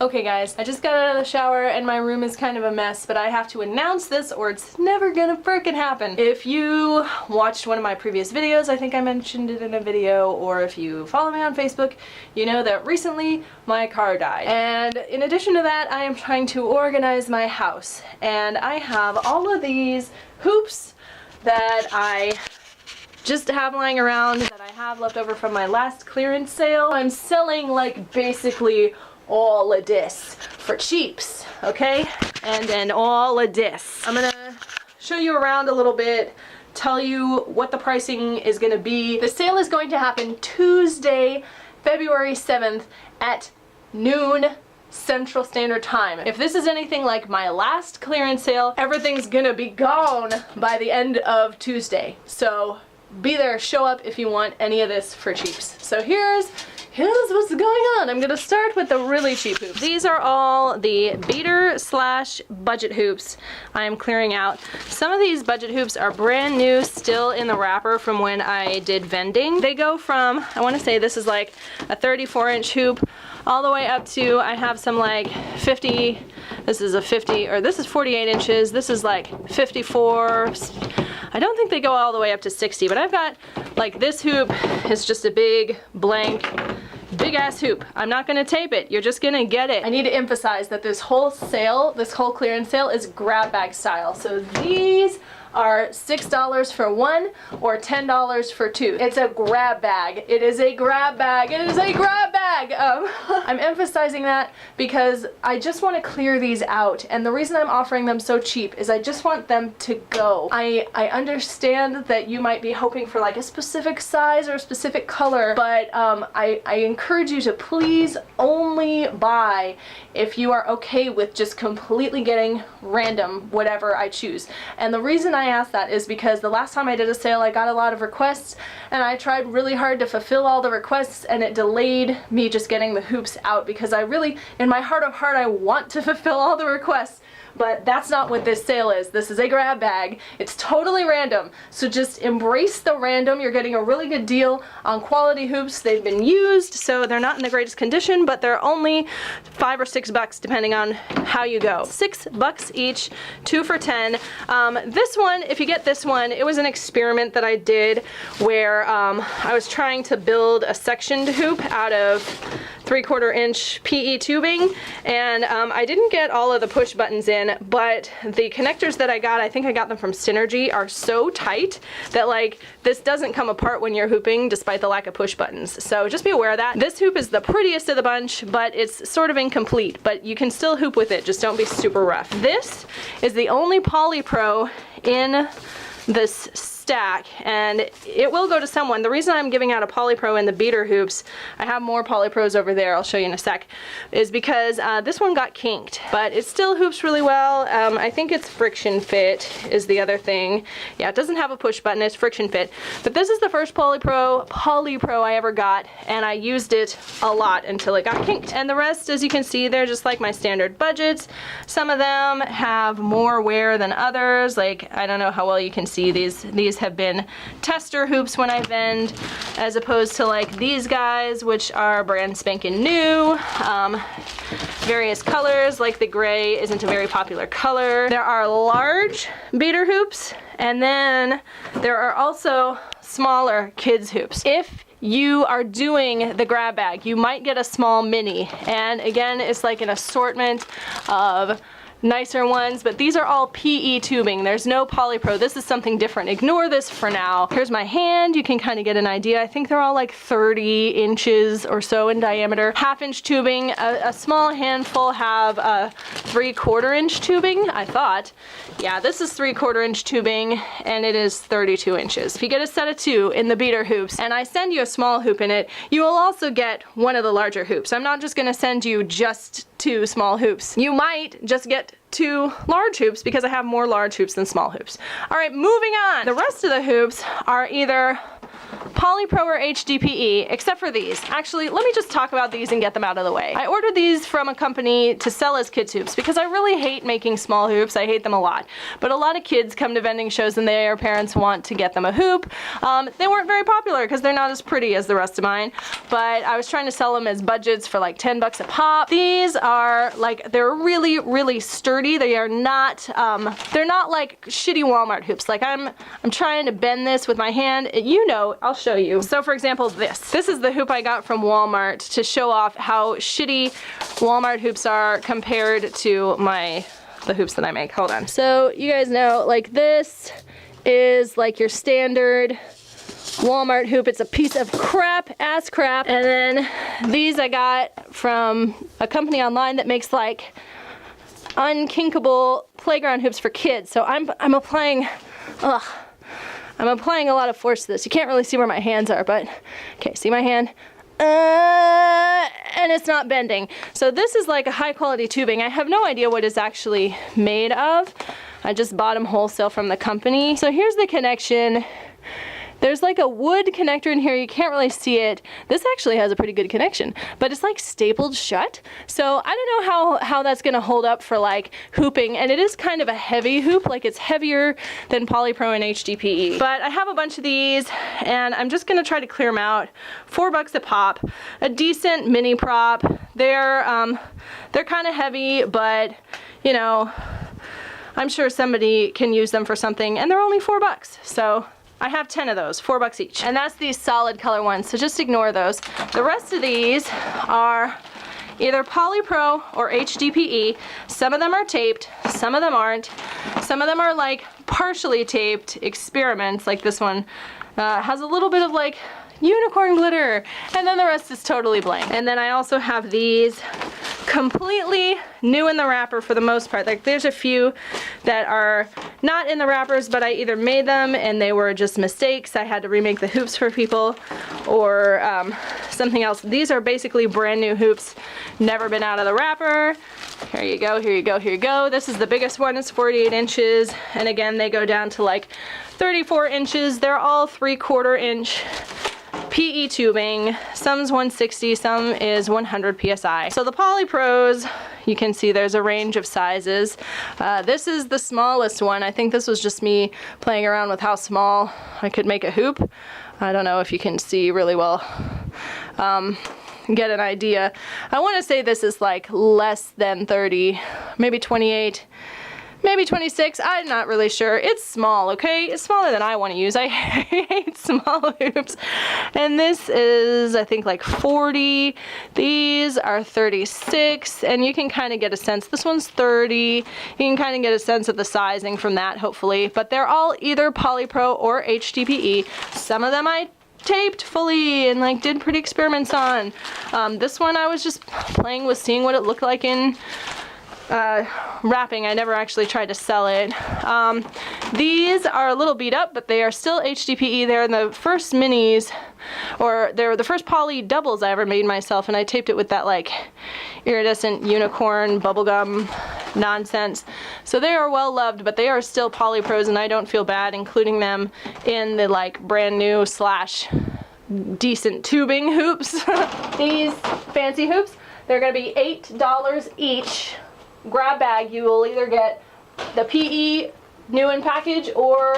Okay guys, I just got out of the shower and my room is kind of a mess, but I have to announce this or it's never gonna frickin' happen. If you watched one of my previous videos, I think I mentioned it in a video, or if you follow me on Facebook, you know that recently my car died. And in addition to that, I am trying to organize my house. And I have all of these hoops that I just have lying around that I have left over from my last clearance sale. I'm selling like basically all of this for cheaps, okay? And then all of this. I'm gonna show you around a little bit, tell you what the pricing is gonna be. The sale is going to happen Tuesday, February 7th at noon Central Standard Time. If this is anything like my last clearance sale, everything's gonna be gone by the end of Tuesday. So be there, show up if you want any of this for cheaps. So here's what's going on. I'm gonna start with the really cheap hoops. These are all the beater slash budget hoops I am clearing out. Some of these budget hoops are brand new, still in the wrapper from when I did vending. They go from, I wanna say this is like a 34-inch hoop, all the way up to, I have some like 50, this is a 50, or this is 48 inches, this is like 54, I don't think they go all the way up to 60, but I've got like this hoop is just a big blank big ass hoop. I'm not gonna tape it, you're just gonna get it. I need to emphasize that this whole sale, this whole clearance sale is grab bag style. So these are $6 for one or $10 for two. It's a grab bag. It is a grab bag. It is a grab bag. I'm emphasizing that because I just want to clear these out, and the reason I'm offering them so cheap is I just want them to go. I understand that you might be hoping for like a specific size or a specific color, but I encourage you to please only buy if you are okay with just completely getting random whatever I choose. And the reason I ask that is because the last time I did a sale I got a lot of requests and I tried really hard to fulfill all the requests, and it delayed me just getting the hoops out because I really, in my heart of heart, I want to fulfill all the requests. But that's not what this sale is. This is a grab bag. It's totally random. So just embrace the random. You're getting a really good deal on quality hoops. They've been used, so they're not in the greatest condition, but they're only $5 or $6 depending on how you go. $6 each, 2 for $10. This one, if you get this one, it was an experiment that I did where I was trying to build a sectioned hoop out of 3/4 inch PE tubing, and I didn't get all of the push buttons in, but the connectors that I got, I think I got them from Synergy, are so tight that like this doesn't come apart when you're hooping despite the lack of push buttons. So just be aware of that. This hoop is the prettiest of the bunch, but it's sort of incomplete, but you can still hoop with it, just don't be super rough. This is the only Polypro in this stack, and it will go to someone. The reason I'm giving out a Polypro in the beater hoops, I have more Polypros over there, I'll show you in a sec, is because this one got kinked, but it still hoops really well. I think it's friction fit is the other thing. Yeah, it doesn't have a push button, it's friction fit. But this is the first Polypro I ever got, and I used it a lot until it got kinked. And the rest, as you can see, they're just like my standard budgets. Some of them have more wear than others, like I don't know how well you can see these have been tester hoops when I vend, as opposed to like these guys, which are brand spanking new. Various colors, like the gray isn't a very popular color. There are large beater hoops, and then there are also smaller kids hoops. If you are doing the grab bag, you might get a small mini, and again, it's like an assortment of nicer ones, but these are all PE tubing. There's no Polypro. This is something different. Ignore this for now. Here's my hand. You can kind of get an idea. I think they're all like 30 inches or so in diameter. 1/2 inch tubing. A small handful have 3/4 inch tubing, I thought. Yeah, this is 3/4 inch tubing, and it is 32 inches. If you get a set of 2 in the beater hoops, and I send you a small hoop in it, you will also get one of the larger hoops. I'm not just gonna send you just 2 small hoops. You might just get 2 large hoops because I have more large hoops than small hoops. All right, moving on. The rest of the hoops are either Polypro or HDPE, except for these. Actually, let me just talk about these and get them out of the way. I ordered these from a company to sell as kids hoops because I really hate making small hoops. I hate them a lot. But a lot of kids come to vending shows and their parents want to get them a hoop. They weren't very popular because they're not as pretty as the rest of mine, but I was trying to sell them as budgets for like 10 bucks a pop. These are like, they're really, really sturdy. They are not, they're not like shitty Walmart hoops. Like I'm trying to bend this with my hand. You know, I'll show you. So for example, this is the hoop I got from Walmart to show off how shitty Walmart hoops are compared to the hoops that I make. Hold on. So you guys know, like this is like your standard Walmart hoop. It's a piece of crap, ass crap. And then these I got from a company online that makes like unkinkable playground hoops for kids. So I'm applying a lot of force to this. You can't really see where my hands are, but okay, see my hand? And it's not bending. So this is like a high quality tubing. I have no idea what it's actually made of. I just bought them wholesale from the company. So here's the connection. There's like a wood connector in here. You can't really see it. This actually has a pretty good connection, but it's like stapled shut. So I don't know how that's gonna hold up for like hooping. And it is kind of a heavy hoop, like it's heavier than Polypro and HDPE. But I have a bunch of these and I'm just gonna try to clear them out. 4 bucks a pop, a decent mini prop. They're kind of heavy, but you know, I'm sure somebody can use them for something, and they're only 4 bucks. So I have 10 of those, 4 bucks each. And that's these solid color ones, so just ignore those. The rest of these are either Polypro or HDPE. Some of them are taped, some of them aren't. Some of them are like partially taped experiments, like this one has a little bit of like unicorn glitter, and then the rest is totally blank. And then I also have these completely new in the wrapper for the most part. Like there's a few that are not in the wrappers, but I either made them and they were just mistakes. I had to remake the hoops for people, or something else. These are basically brand new hoops, never been out of the wrapper. Here you go, here you go, here you go. This is the biggest one, it's 48 inches. And again, they go down to like 34 inches. They're all 3/4 inch PE tubing. Some's 160, some is 100 PSI. So the Polypros, you can see there's a range of sizes. This is the smallest one. I think this was just me playing around with how small I could make a hoop. I don't know if you can see really well. Get an idea. I want to say this is like less than 30, maybe 28. Maybe 26, I'm not really sure. It's small, okay? It's smaller than I want to use. I hate small hoops. And this is, I think, like 40. These are 36, and you can kind of get a sense. This one's 30. You can kind of get a sense of the sizing from that, hopefully. But they're all either Polypro or HDPE. Some of them I taped fully and like did pretty experiments on. This one I was just playing with, seeing what it looked like in wrapping. I never actually tried to sell it. These are a little beat up, but they are still HDPE. They're the first minis, or they're the first poly doubles I ever made myself, and I taped it with that like iridescent unicorn bubblegum nonsense. So they are well loved, but they are still Polypros, and I don't feel bad including them in the like brand new slash decent tubing hoops. These fancy hoops, they're gonna be $8 each. Grab bag, you will either get the PE new in package or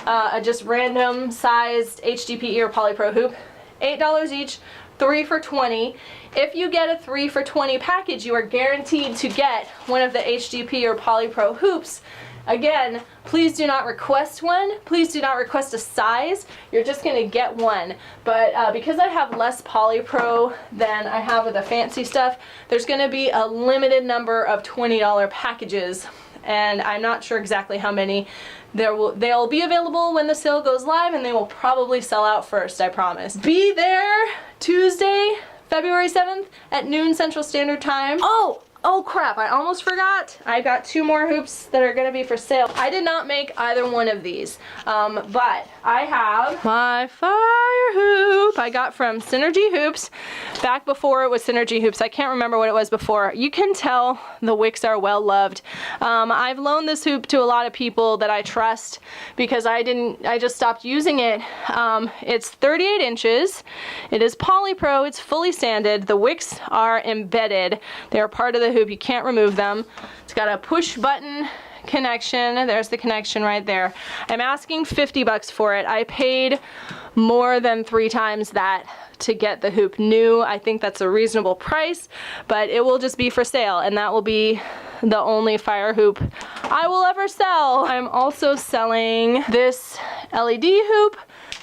a just random sized HDPE or Polypro hoop. $8 each, 3 for $20. If you get a 3 for $20 package, you are guaranteed to get one of the HDPE or Polypro hoops. Again, please do not request one. Please do not request a size. You're just gonna get one. But because I have less Polypro than I have with the fancy stuff, there's gonna be a limited number of $20 packages. And I'm not sure exactly how many. They'll be available when the sale goes live, and they will probably sell out first, I promise. Be there Tuesday, February 7th at noon Central Standard Time. Oh, oh crap, I almost forgot. I got 2 more hoops that are gonna be for sale. I did not make either one of these, but I have my fire hoop I got from Synergy Hoops back before it was Synergy Hoops. I can't remember what it was before. You can tell the wicks are well loved. I've loaned this hoop to a lot of people that I trust because I just stopped using it. It's 38 inches. It is Polypro. It's fully sanded. The wicks are embedded. They are part of the hoop. You can't remove them. It's got a push button connection. There's the connection right there. I'm asking 50 bucks for it. I paid more than 3 times that to get the hoop new. I think that's a reasonable price, but it will just be for sale, and that will be the only fire hoop I will ever sell. I'm also selling this LED hoop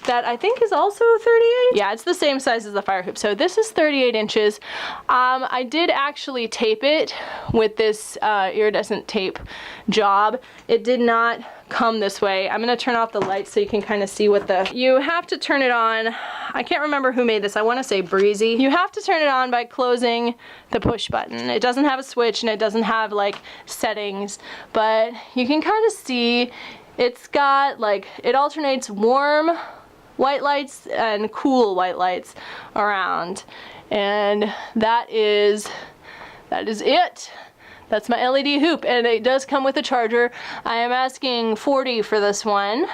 that I think is also 38. Yeah, it's the same size as the fire hoop. So this is 38 inches. I did actually tape it with this iridescent tape job. It did not come this way. I'm gonna turn off the lights so you can kind of see what you have to turn it on. I can't remember who made this. I want to say Breezy. You have to turn it on by closing the push button. It doesn't have a switch and it doesn't have like settings, but you can kind of see it's got like, it alternates warm white lights and cool white lights around, and that is it. That's my LED hoop, and it does come with a charger. I am asking 40 for this one,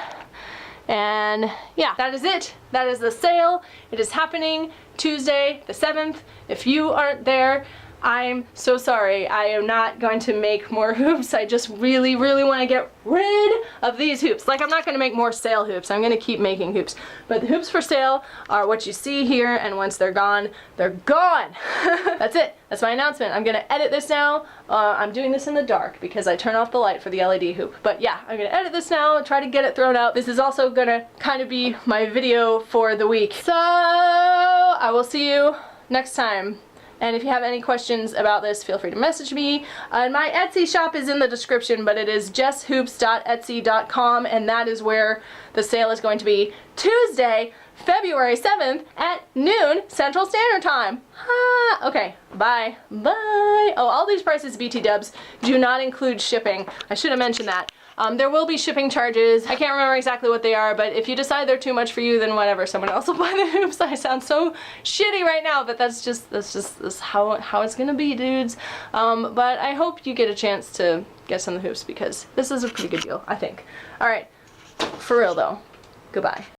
and yeah, that is it. That is the sale. It is happening Tuesday the 7th. If you aren't there, I'm so sorry. I am not going to make more hoops. I just really, really want to get rid of these hoops. Like, I'm not going to make more sale hoops. I'm going to keep making hoops. But the hoops for sale are what you see here, and once they're gone, they're gone. That's it. That's my announcement. I'm going to edit this now. I'm doing this in the dark because I turn off the light for the LED hoop. But yeah, I'm going to edit this now and try to get it thrown out. This is also going to kind of be my video for the week. So I will see you next time. And if you have any questions about this, feel free to message me. My Etsy shop is in the description, but it is jesshoops.etsy.com, and that is where the sale is going to be Tuesday, February 7th at noon Central Standard Time. Okay, bye. Bye. Oh, all these prices, BT dubs, do not include shipping. I should have mentioned that. There will be shipping charges. I can't remember exactly what they are, but if you decide they're too much for you, then whatever, someone else will buy the hoops. I sound so shitty right now, but that's how it's gonna be, dudes. But I hope you get a chance to get some of the hoops because this is a pretty good deal, I think. All right, for real though, goodbye.